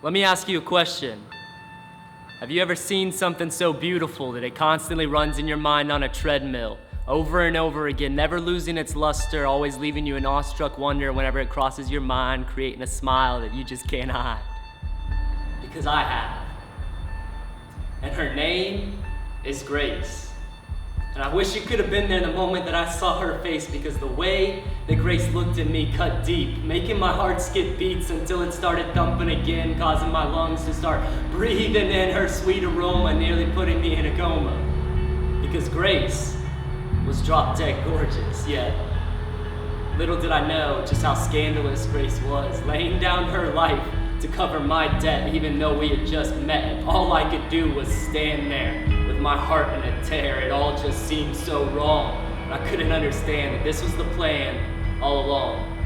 Let me ask you a question. Have you ever seen something so beautiful that it constantly runs in your mind on a treadmill, over and over again, never losing its luster, always leaving you in awestruck wonder whenever it crosses your mind, creating a smile that you just can't hide? Because I have. And her name is Grace. And I wish you could have been there the moment that I saw her face, because the way that Grace looked at me cut deep, making my heart skip beats until it started thumping again, causing my lungs to start breathing in her sweet aroma, nearly putting me in a coma. Because Grace was drop dead gorgeous, yet little did I know just how scandalous Grace was, laying down her life to cover my debt, even though we had just met. All I could do was stand there with my heart in a tear. It all just seemed so wrong, and I couldn't understand that this was the plan all along.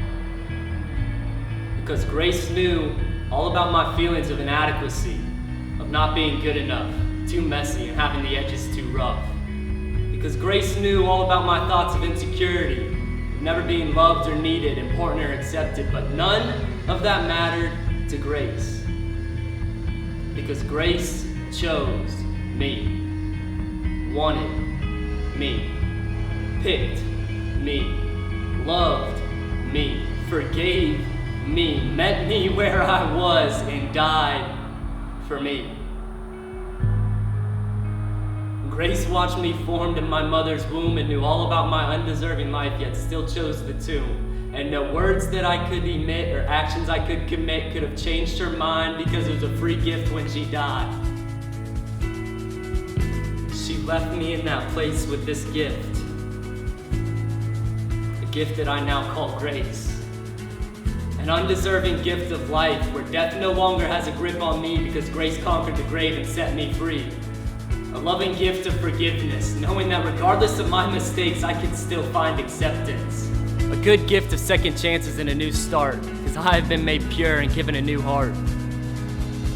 Because Grace knew all about my feelings of inadequacy, of not being good enough, too messy, and having the edges too rough. Because Grace knew all about my thoughts of insecurity, of never being loved or needed, important or accepted, but none of that mattered to Grace. Because Grace chose me, wanted me, picked me, loved me, forgave me, met me where I was, and died for me. Grace watched me formed in my mother's womb and knew all about my undeserving life, yet still chose the tomb. And no words that I could emit or actions I could commit could have changed her mind, because it was a free gift when she died. She left me in that place with this gift, a gift that I now call grace. An undeserving gift of life where death no longer has a grip on me because grace conquered the grave and set me free. A loving gift of forgiveness, knowing that regardless of my mistakes, I can still find acceptance. A good gift of second chances and a new start, because I have been made pure and given a new heart.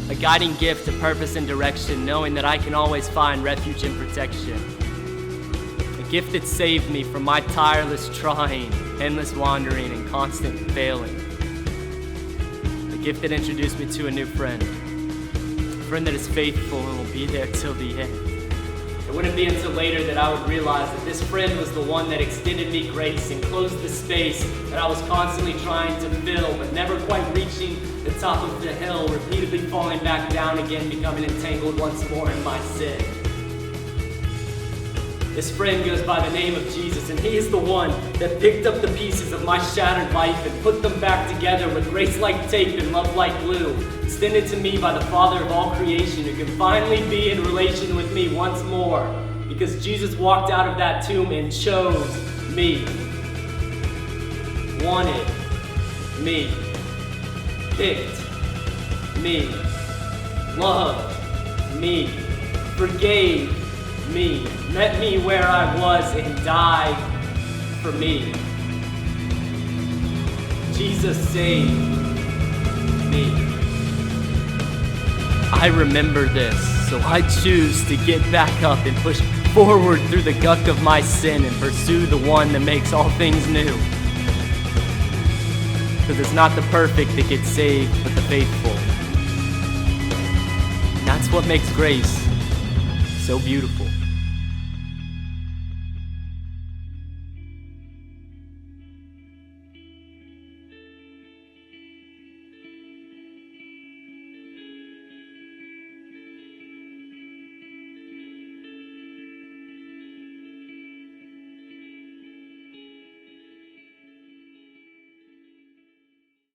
A guiding gift of purpose and direction, knowing that I can always find refuge and protection. A gift that saved me from my tireless trying, endless wandering, and constant failing. A gift that introduced me to a new friend. A friend that is faithful and will be there till the end. It wouldn't be until later that I would realize that this friend was the one that extended me grace and closed the space that I was constantly trying to fill, but never quite reaching the top of the hill, repeatedly falling back down again, becoming entangled once more in my sin. This friend goes by the name of Jesus, and he is the one that picked up the pieces of my shattered life and put them back together with grace like tape and love like glue, extended to me by the Father of all creation, who can finally be in relation with me once more, because Jesus walked out of that tomb and chose me, wanted me, picked me, loved me, forgave me, met me where I was, and died for me. Jesus saved me. I remember this, so I choose to get back up and push forward through the gunk of my sin and pursue the one that makes all things new. Because it's not the perfect that gets saved, but the faithful. And that's what makes grace so beautiful.